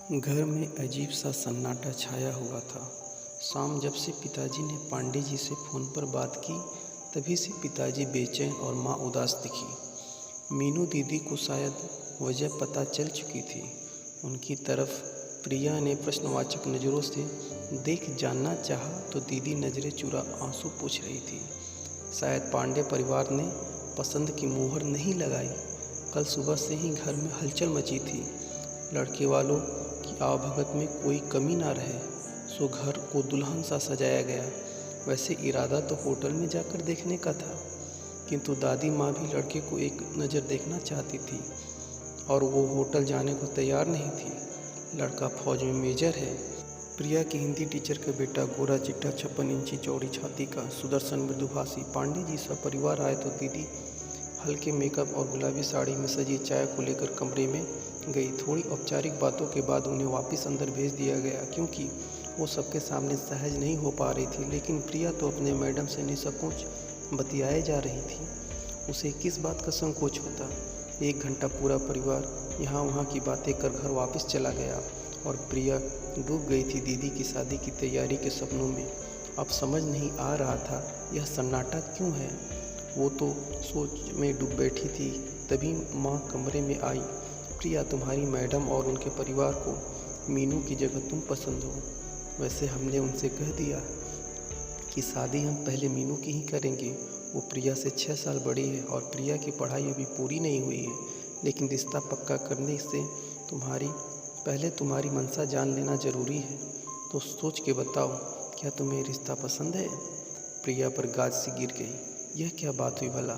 घर में अजीब सा सन्नाटा छाया हुआ था। शाम जब से पिताजी ने पांडे जी से फ़ोन पर बात की, तभी से पिताजी बेचैन और माँ उदास दिखी। मीनू दीदी को शायद वजह पता चल चुकी थी। उनकी तरफ प्रिया ने प्रश्नवाचक नज़रों से देख जानना चाहा तो दीदी नज़रें चुरा आंसू पोंछ रही थी। शायद पांडे परिवार ने पसंद की मुहर नहीं लगाई। कल सुबह से ही घर में हलचल मची थी। लड़के वालों की आवभगत में कोई कमी ना रहे, सो घर को दुल्हन सा सजाया गया। वैसे इरादा तो होटल में जाकर देखने का था, किंतु दादी माँ भी लड़के को एक नज़र देखना चाहती थी और वो होटल जाने को तैयार नहीं थी। लड़का फौज में मेजर है। प्रिया की हिंदी टीचर का बेटा गोरा चिट्टा 56 इंची चौड़ी छाती का सुदर्शन मृदुभाषी। पांडे जी सब परिवार आए तो दीदी हल्के मेकअप और गुलाबी साड़ी में सजी चाय को लेकर कमरे में गई। थोड़ी औपचारिक बातों के बाद उन्हें वापस अंदर भेज दिया गया, क्योंकि वो सबके सामने सहज नहीं हो पा रही थी। लेकिन प्रिया तो अपने मैडम से निसंकोच बतियाए जा रही थी। उसे किस बात का संकोच होता। 1 घंटा पूरा परिवार यहाँ वहाँ की बातें कर घर वापस चला गया और प्रिया डूब गई थी दीदी की शादी की तैयारी के सपनों में। अब समझ नहीं आ रहा था यह सन्नाटा क्यों है। वो तो सोच में डूब बैठी थी, तभी माँ कमरे में आई। प्रिया, तुम्हारी मैडम और उनके परिवार को मीनू की जगह तुम पसंद हो। वैसे हमने उनसे कह दिया कि शादी हम पहले मीनू की ही करेंगे। वो प्रिया से 6 साल बड़ी है और प्रिया की पढ़ाई अभी पूरी नहीं हुई है। लेकिन रिश्ता पक्का करने से पहले तुम्हारी मंशा जान लेना ज़रूरी है। तो सोच के बताओ, क्या तुम्हें रिश्ता पसंद है? प्रिया पर गाज सी गिर गई। यह क्या बात हुई भला?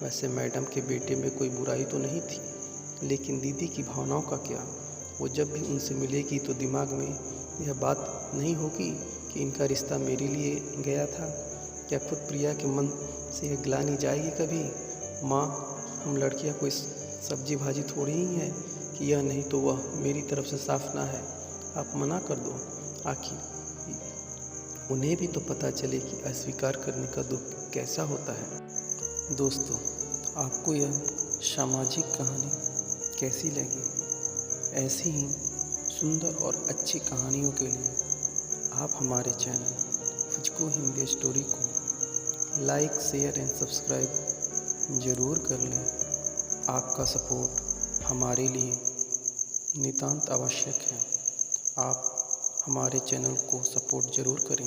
वैसे मैडम के बेटे में कोई बुराई तो नहीं थी, लेकिन दीदी की भावनाओं का क्या? वो जब भी उनसे मिलेगी तो दिमाग में यह बात नहीं होगी कि इनका रिश्ता मेरे लिए गया था। क्या खुद प्रिया के मन से यह ग्लानि जाएगी कभी? माँ, हम लड़कियाँ कोई सब्जी भाजी थोड़ी ही है कि यह नहीं तो वह मेरी तरफ से साफ ना है। आप मना कर दो। आखिर उन्हें भी तो पता चले कि अस्वीकार करने का दुख कैसा होता है। दोस्तों, आपको यह सामाजिक कहानी कैसी लगी? ऐसी ही सुंदर और अच्छी कहानियों के लिए आप हमारे चैनल फुचको हिंदी स्टोरी को लाइक, शेयर एंड सब्सक्राइब ज़रूर कर लें। आपका सपोर्ट हमारे लिए नितांत आवश्यक है। आप हमारे चैनल को सपोर्ट ज़रूर करें।